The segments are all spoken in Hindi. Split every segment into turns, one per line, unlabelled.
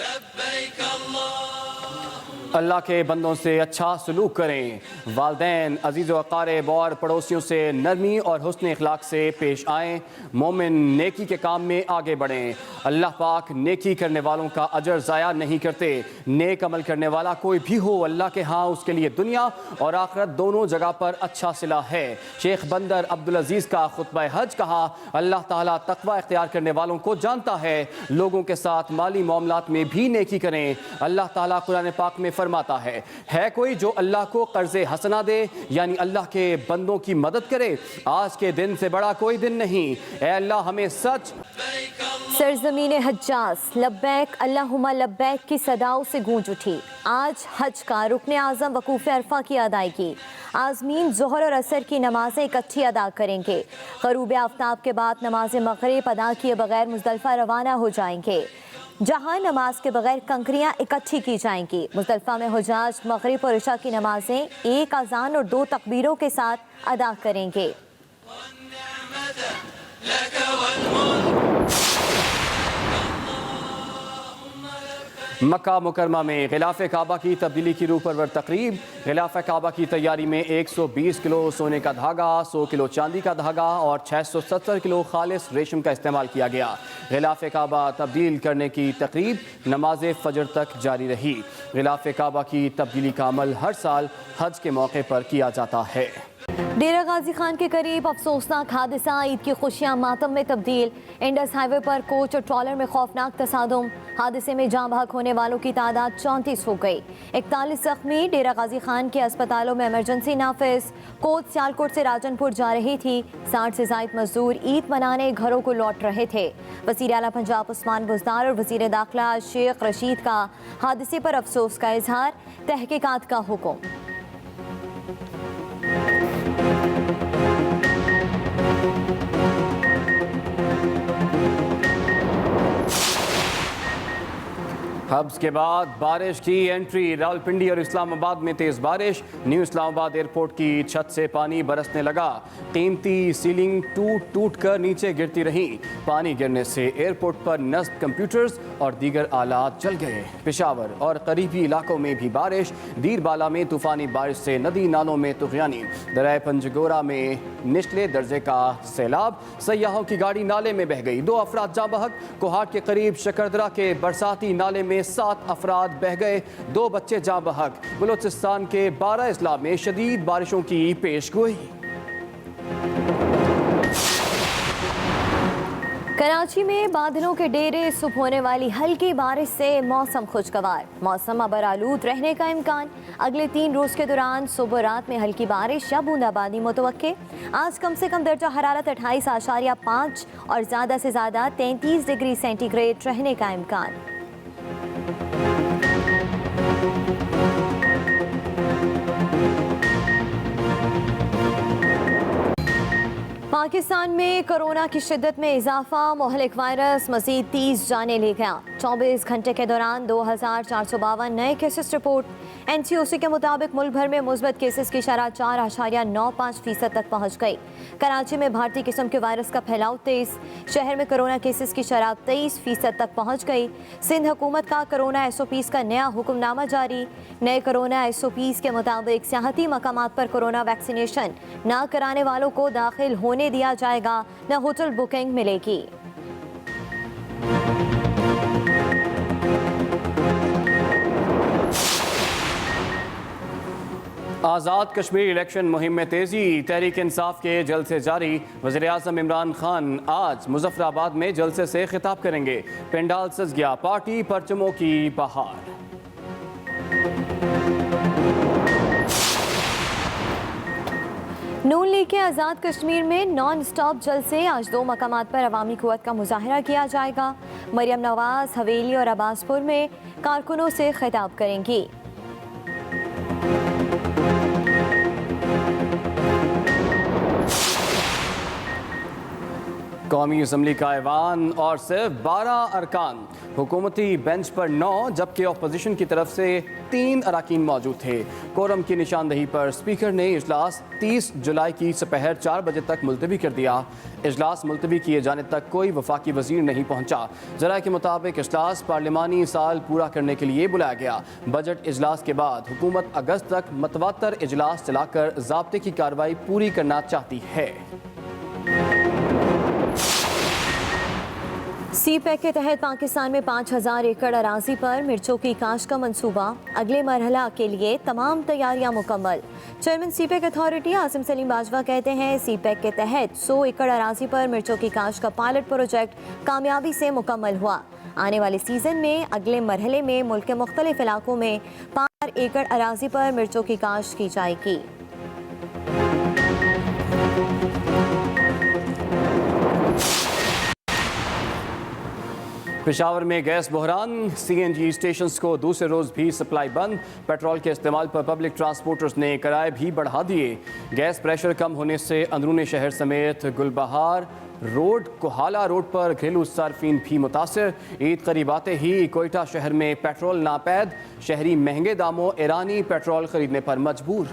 लब्बैक
अल्लाह के बंदों से अच्छा सलूक करें, वालदैन अजीज़ व अक़ारिब और पड़ोसियों से नरमी और हुस्न अखलाक से पेश आएँ, मोमिन नेकी के काम में आगे बढ़ें। अल्लाह पाक नेकी करने वालों का अजर ज़ाया नहीं करते। नेक अमल करने वाला कोई भी हो अल्लाह के यहाँ उसके लिए दुनिया और आखिरत दोनों जगह पर अच्छा सिला है। शेख बंदर अब्दुल अजीज़ का खुतबा हज कहा, अल्लाह ताला तक़वा इख्तियार करने वालों को जानता है, लोगों के साथ माली मामलात में भी नेकी करें। अल्लाह ताला कुरान पाक में फरमाता है कोई जो अल्लाह को कर्ज़े हसना दे यानी अल्लाह के बंदों की मदद करे, आज के दिन से बड़ा कोई दिन नहीं। ऐ अल्लाह हमें सच
सरज़मीन हज्जाज लब्बैक अल्लाहुम्मा लब्बैक की सदाओं से गूंज उठी। आज हज का रुकन आज़म वकूफ़ अरफा की अदायगी। आज़मीन ज़ोहर और असर की नमाज़ें इकट्ठी अदा करेंगे। ग़रूब आफ्ताब के बाद नमाज मग़रिब अदा किए बगैर मुज़दलिफ़ा रवाना हो जाएंगे, जहां नमाज के बगैर कंकरियां इकट्ठी की जाएंगी। मुज़दलिफ़ा में हुजाज मग़रिब और इशा की नमाजें एक अज़ान और 2 तकबीरों के साथ अदा करेंगे।
मक्का मुकरमा में ग़िलाफ़े काबा की तब्दीली की रूह परवर तकरीब। ग़िलाफ़े काबा की तैयारी में 120 किलो सोने का धागा, 100 किलो चांदी का धागा और 670 किलो खालिस रेशम का इस्तेमाल किया गया। ग़िलाफ़े काबा तब्दील करने की तकरीब नमाज फ़जर तक जारी रही। ग़िलाफ़े काबा की तब्दीली का अमल हर साल हज के मौके पर किया जाता है।
डेरा गाजी खान के करीब अफसोसनाक हादसा, ईद की खुशियां मातम में तब्दील। इंडस हाईवे पर कोच और ट्रॉलर में खौफनाक तसादुम। हादसे में जाँ बहक होने वालों की तादाद 34 हो गई, 41 ज़ख्मी। डेरा गाजी खान के अस्पतालों में इमरजेंसी नाफिज। कोच सियालकोट से राजनपुर जा रही थी। 60 से ज़ायद मजदूर ईद मनाने घरों को लौट रहे थे। वज़ीर आला पंजाब उस्मान बुज़दार और वज़ीर दाखिला शेख रशीद का हादसे पर अफसोस का इजहार, तहकीकात का हुक्म।
हब्स के बाद बारिश की एंट्री। रावलपिंडी और इस्लामाबाद में तेज़ बारिश। न्यू इस्लामाबाद एयरपोर्ट की छत से पानी बरसने लगा। कीमती सीलिंग टूट कर नीचे गिरती रही। पानी गिरने से एयरपोर्ट पर नस्ब कंप्यूटर्स और दीगर आलात जल गए। पेशावर और करीबी इलाकों में भी बारिश। दीरबाला में तूफ़ानी बारिश से नदी नालों में तुग़यानी। दरिया पंजगोरा में निचले दर्जे का सैलाब। सयाहों की गाड़ी नाले में बह गई, 2 अफराद जाँ बहक। कोहाट के करीब शकरदरा के बरसाती नाले में 7 अफराद बह गए, 2 बच्चे जाँ बहक। बलूचिस्तान के 12 अजला में शदीद बारिशों की पेशगोई।
कराची में बादलों के डेरे, सुबह होने वाली हल्की बारिश से मौसम खुशगवार। मौसम अबर आलूद रहने का इम्कान। अगले 3 रोज़ के दौरान सुबह रात में हल्की बारिश या बूंदाबांदी मुतवक्के। आज कम से कम दर्जा हरारत 28.5 और ज़्यादा से ज़्यादा 33 डिग्री सेंटीग्रेड रहने का इम्कान। पाकिस्तान में कोरोना की शिद्दत में इजाफा। मुहलिक वायरस मजीद 30 जाने ले गया। 24 घंटे के दौरान 2452 नए केसेस रिपोर्ट। NCOC के मुताबिक मुल्क भर में मुस्बत केसेस की शरह 4.95% तक पहुँच गई। कराची में भारतीय किस्म के वायरस का फैलाव तेज। शहर में कोरोना केसेस की शरह 23% तक पहुँच गई। सिंध हुकूमत का कोरोना SOPs का नया हुक्मनामा जारी। नए कोरोना SOPs के मुताबिक सियाहती मकामात पर कोरोना वैक्सीनेशन ना कराने वालों को दाखिल होने दिया जाएगा, न होटल बुकिंग मिलेगी।
आज़ाद कश्मीर इलेक्शन मुहिम में तेज़ी। तहरीक इंसाफ के जलसे जारी। वज़ीर आज़म इमरान खान आज मुजफ्फराबाद में जलसे से खिताब करेंगे। पेंडाल सज गया, पार्टी परचमों की बहार।
नून लीग के आज़ाद कश्मीर में नॉन स्टॉप जलसे। आज 2 मकामात पर अवामी क़ुव्वत का मुजाहरा किया जाएगा। मरियम नवाज हवेली और अब्बासपुर में कारकुनों से खिताब करेंगी।
कौमी असम्बली का ऐवान और सिर्फ 12 अरकान, हुकूमती बेंच पर 9 जबकि अपोजिशन की तरफ से 3 अरकान मौजूद थे। कोरम की निशानदही पर स्पीकर ने इजलास 30 जुलाई की दोपहर 4 बजे तक मुलतवी कर दिया। इजलास मुलतवी किए जाने तक कोई वफाकी वजीर नहीं पहुंचा। जरा के मुताबिक इजलास पार्लिमानी साल पूरा करने के लिए बुलाया गया। बजट इजलास के बाद हुकूमत अगस्त तक मतवातर इजलास चलाकर ज़ाब्ते की कार्रवाई पूरी करना चाहती है।
सी पैक के तहत पाकिस्तान में 5000 एकड़ अराजी पर मिर्चों की काश्त का मंसूबा, अगले मरहला के लिए तमाम तैयारियां मुकम्मल। Chairman C pack authority Asim Salim Bajwa कहते हैं सी पैक के तहत 100 एकड़ अराजी पर मिर्चों की काश्त का पायलट प्रोजेक्ट कामयाबी से मुकम्मल हुआ। आने वाले सीजन में अगले मरहले में मुल्क के मुख्तलिफ इलाकों में 5 एकड़ अराजी पर मिर्चों की काश्त की जाएगी।
पेशावर में गैस बहरान, CNG स्टेशंस को दूसरे रोज़ भी सप्लाई बंद। पेट्रोल के इस्तेमाल पर पब्लिक ट्रांसपोर्टर्स ने किराए भी बढ़ा दिए। गैस प्रेशर कम होने से अंदरूनी शहर समेत गुलबहार रोड, कोहाला रोड पर घरेलू सार्फिन भी मुतासर। ईद करीब आते ही कोयटा शहर में पेट्रोल नापैद, शहरी महंगे दामों ईरानी पेट्रोल खरीदने पर मजबूर।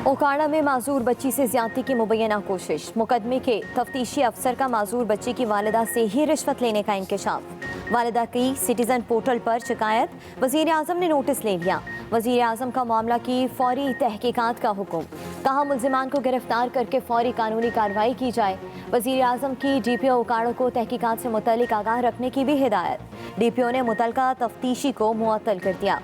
ओकाड़ा में माजूर बच्ची से ज्यादती की मुबैना कोशिश, मुकदमे के तफ्तीशी अफसर का माजूर बच्ची की वालिदा से ही रिश्वत लेने का इंकशाफ। वालिदा की सिटीजन पोर्टल पर शिकायत, वजीर आजम ने नोटिस ले लिया। वजीर आजम का मामला की फौरी तहकीकात का हुक्म, कहा मुल्जिमान को गिरफ्तार करके फौरी कानूनी कार्रवाई की जाए। वजीर आजम की DPO ओकाड़ा को तहकीकात से मुतल्लिक आगाह रखने की भी हिदायत। DPO ने मुतल्लिका तफ्तीशी को मुअत्तल कर दिया।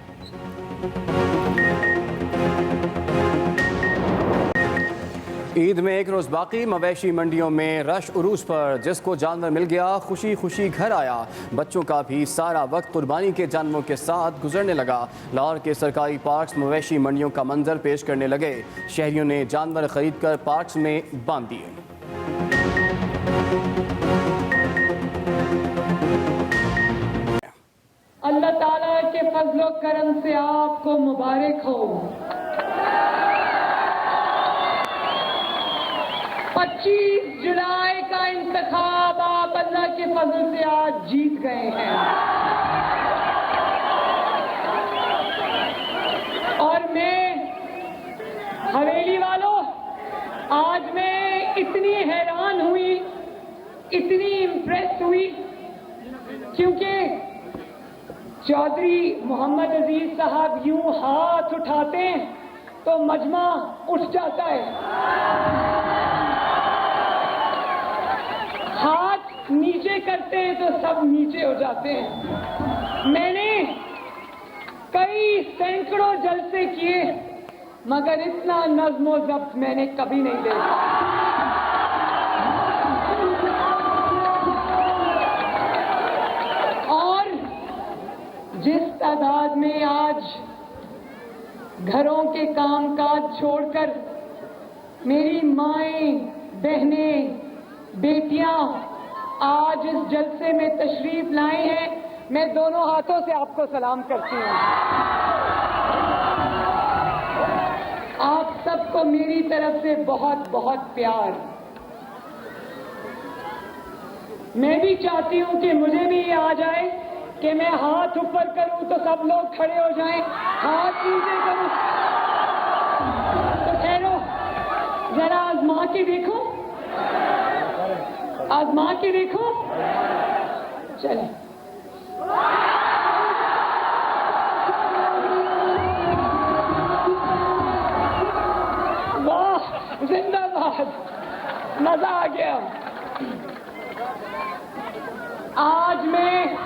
ईद में एक रोज़ बाकी, मवेशी मंडियों में रश उरूज पर, जिसको जानवर मिल गया खुशी खुशी घर आया। बच्चों का भी सारा वक्त कुर्बानी के जानवरों के साथ गुजरने लगा। लाहौर के सरकारी पार्क्स मवेशी मंडियों का मंजर पेश करने लगे। शहरियों ने जानवर खरीद कर पार्क्स में बांध दिए।
अल्लाह ताला के फजलो करम से आपको मुबारक हो। 25 जुलाई का इंतखाब आप अल्लाह के फजल से आज जीत गए हैं। और मैं हवेली वालों, आज मैं इतनी हैरान हुई, इतनी इम्प्रेस हुई, क्योंकि चौधरी मोहम्मद अजीज साहब यूं हाथ उठाते हैं तो मजमा उठ जाता है, हाथ नीचे करते हैं तो सब नीचे हो जाते हैं। मैंने कई सैकड़ों जलसे किए मगर इतना नज़्म ज़ब्त मैंने कभी नहीं देखा। और जिस तादाद में आज घरों के कामकाज छोड़कर मेरी माएं, बहनें, बेटियां आज इस जलसे में तशरीफ लाए हैं, मैं दोनों हाथों से आपको सलाम करती हूं। आप सबको मेरी तरफ से बहुत बहुत प्यार। मैं भी चाहती हूं कि मुझे भी ये आ जाए कि मैं हाथ ऊपर करूं तो सब लोग खड़े हो जाएं, हाथ नीचे करूं तो ठहरो, जरा आजमा के देखो, आजमा के देखो। चले, वाह, जिंदाबाद, मजा आ गया। आज मैं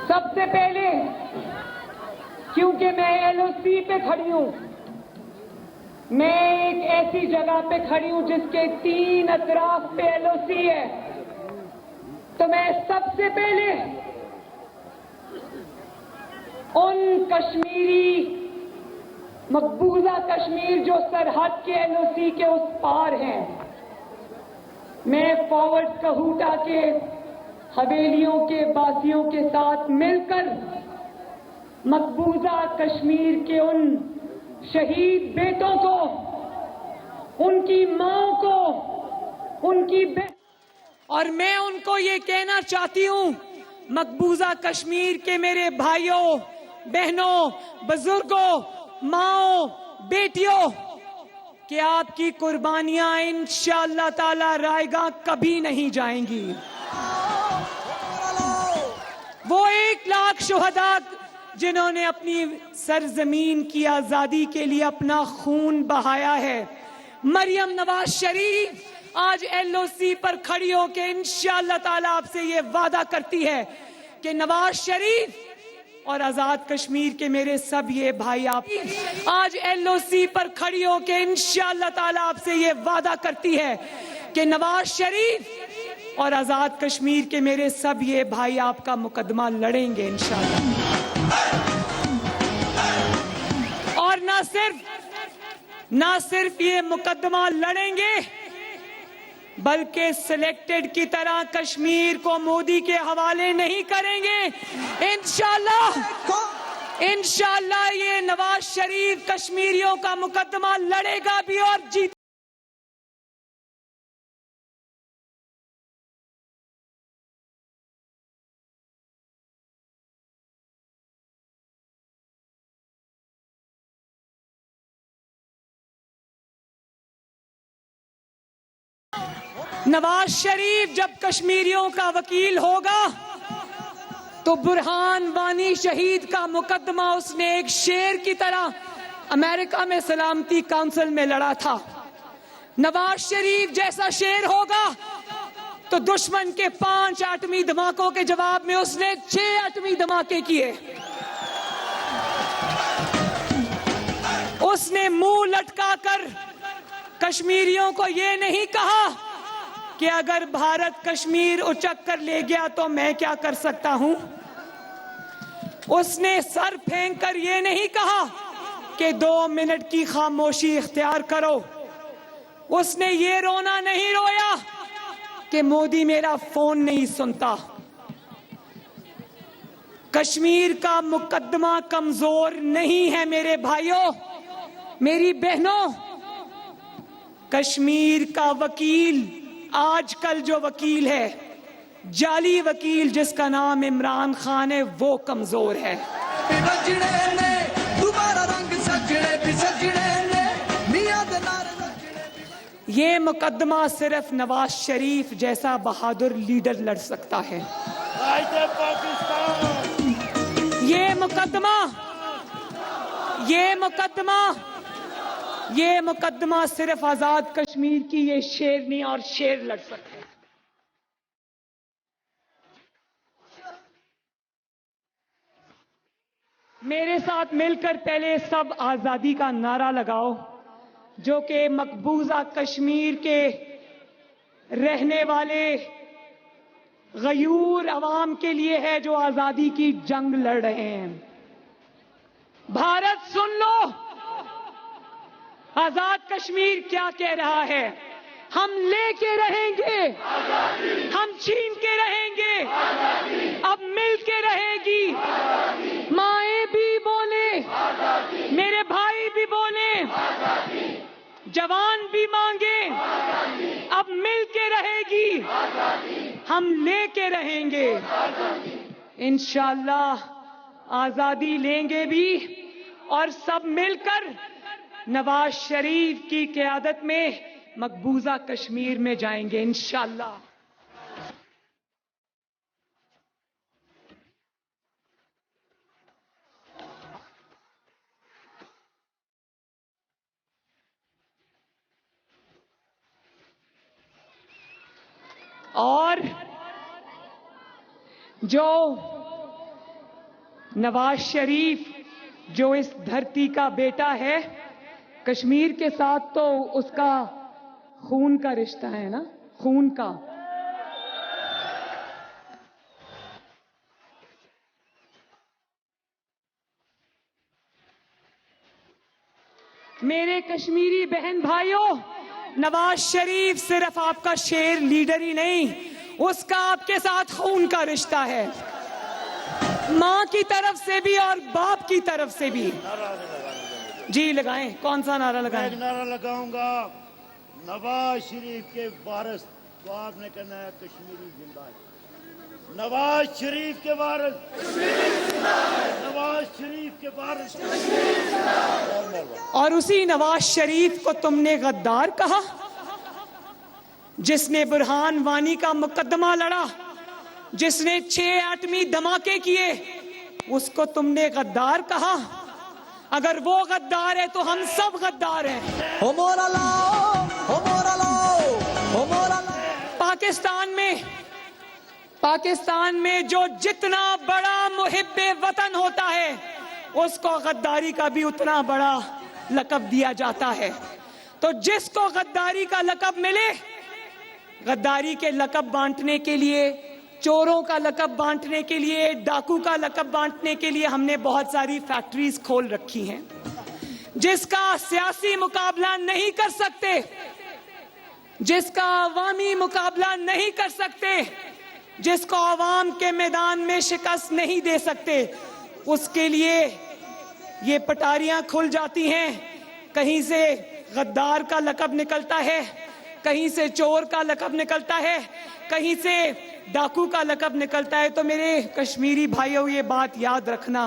सबसे पहले, क्योंकि मैं LOC पे खड़ी हूं, मैं एक ऐसी जगह पे खड़ी हूं जिसके 3 अतराफ पे LOC है, तो मैं सबसे पहले उन कश्मीरी, मकबूजा कश्मीर जो सरहद के LOC के उस पार हैं, मैं फॉरवर्ड कहूटा के हवेलियों के बासियों के साथ मिलकर मकबूजा कश्मीर के उन शहीद बेटों को, उनकी माओ को, उनकी और मैं उनको ये कहना चाहती हूं, मकबूजा कश्मीर के मेरे भाइयों, बहनों, बुजुर्गों, माओ, बेटियों, कि आपकी कुर्बानियां इंशाअल्लाह ताला रायगा कभी नहीं जाएंगी। वो 1 लाख शुहदा जिन्होंने अपनी सरजमीन की आजादी के लिए अपना खून बहाया है, मरियम नवाज शरीफ आज LOC पर खड़ी होकर इंशाअल्लाह ताला आपसे ये वादा करती है कि नवाज शरीफ और आजाद कश्मीर के मेरे सब ये भाई, आप आज LOC पर खड़ी होकर इंशाअल्लाह ताला आपसे ये वादा करती है कि नवाज शरीफ और आजाद कश्मीर के मेरे सब ये भाई आपका मुकदमा लड़ेंगे इंशाअल्लाह। और ना सिर्फ ये मुकदमा लड़ेंगे, बल्कि सिलेक्टेड की तरह कश्मीर को मोदी के हवाले नहीं करेंगे। इंशाअल्लाह ये नवाज शरीफ कश्मीरियों का मुकदमा लड़ेगा भी और जीत। नवाज शरीफ जब कश्मीरियों का वकील होगा तो बुरहान वानी शहीद का मुकदमा उसने एक शेर की तरह अमेरिका में सलामती काउंसिल में लड़ा था। नवाज शरीफ जैसा शेर होगा तो दुश्मन के 5 एटमी धमाकों के जवाब में उसने 6 एटमी धमाके किए। उसने मुंह लटकाकर कश्मीरियों को यह नहीं कहा कि अगर भारत कश्मीर उचक कर ले गया तो मैं क्या कर सकता हूं। उसने सर फेंक कर यह नहीं कहा कि 2 मिनट की खामोशी इख्तियार करो। उसने ये रोना नहीं रोया कि मोदी मेरा फोन नहीं सुनता। कश्मीर का मुकदमा कमजोर नहीं है मेरे भाइयों, मेरी बहनों। कश्मीर का वकील, आजकल जो वकील है, जाली वकील जिसका नाम इमरान खान है, वो कमजोर है। ये मुकदमा सिर्फ नवाज शरीफ जैसा बहादुर लीडर लड़ सकता है। ये मुकदमा सिर्फ आजाद कश्मीर की ये शेरनी और शेर लड़ सकते हैं। मेरे साथ मिलकर पहले सब आजादी का नारा लगाओ, जो कि मकबूजा कश्मीर के रहने वाले गयूर अवाम के लिए है, जो आजादी की जंग लड़ रहे हैं। भारत सुन लो, आजाद कश्मीर क्या कह रहा है। हम लेके रहेंगे, हम छीन के रहेंगे, अब मिल के रहेगी। माएं भी बोले, मेरे भाई भी बोले, जवान भी मांगे, अब मिल के रहेगी, हम लेके रहेंगे। इंशाअल्लाह आजादी लेंगे भी और सब मिलकर नवाज शरीफ की क़यादत में मकबूजा कश्मीर में जाएंगे इंशाअल्लाह। और जो नवाज शरीफ जो इस धरती का बेटा है, कश्मीर के साथ तो उसका खून का रिश्ता है ना, खून का। मेरे कश्मीरी बहन भाइयों, नवाज शरीफ सिर्फ आपका शेर लीडर ही नहीं, उसका आपके साथ खून का रिश्ता है, मां की तरफ से भी और बाप की तरफ से भी। जी लगाएं, कौन सा नारा
मैं
लगाएं?
एक नारा लगाऊंगा, नवाज शरीफ के वारिस, तो आपने कहना है कश्मीरी जिंदा है। नवाज शरीफ के वारिस, नवाज शरीफ के वारिस।
और उसी नवाज शरीफ को तुमने गद्दार कहा, जिसने बुरहान वानी का मुकदमा लड़ा, जिसने 6 एटमी धमाके किए, उसको तुमने गद्दार कहा। अगर वो गद्दार है तो हम सब गद्दार हैं। पाकिस्तान में जो जितना बड़ा मुहिब्बे वतन होता है, उसको गद्दारी का भी उतना बड़ा लक़ब दिया जाता है। तो जिसको गद्दारी का लक़ब मिले, गद्दारी के लक़ब बांटने के लिए, चोरों का लक़ब बांटने के लिए, डाकू का लक़ब बांटने के लिए हमने बहुत सारी फैक्ट्रीज खोल रखी हैं। जिसका सियासी मुकाबला नहीं कर सकते, जिसका अवामी मुकाबला नहीं कर सकते, जिसको अवाम के मैदान में शिकस्त नहीं दे सकते, उसके लिए ये पटारियां खुल जाती हैं। कहीं से गद्दार का लक़ब निकलता है, कहीं से चोर का लक़ब निकलता है, कहीं से डाकू का लक़ब निकलता है। तो मेरे कश्मीरी भाइयों, ये बात याद रखना।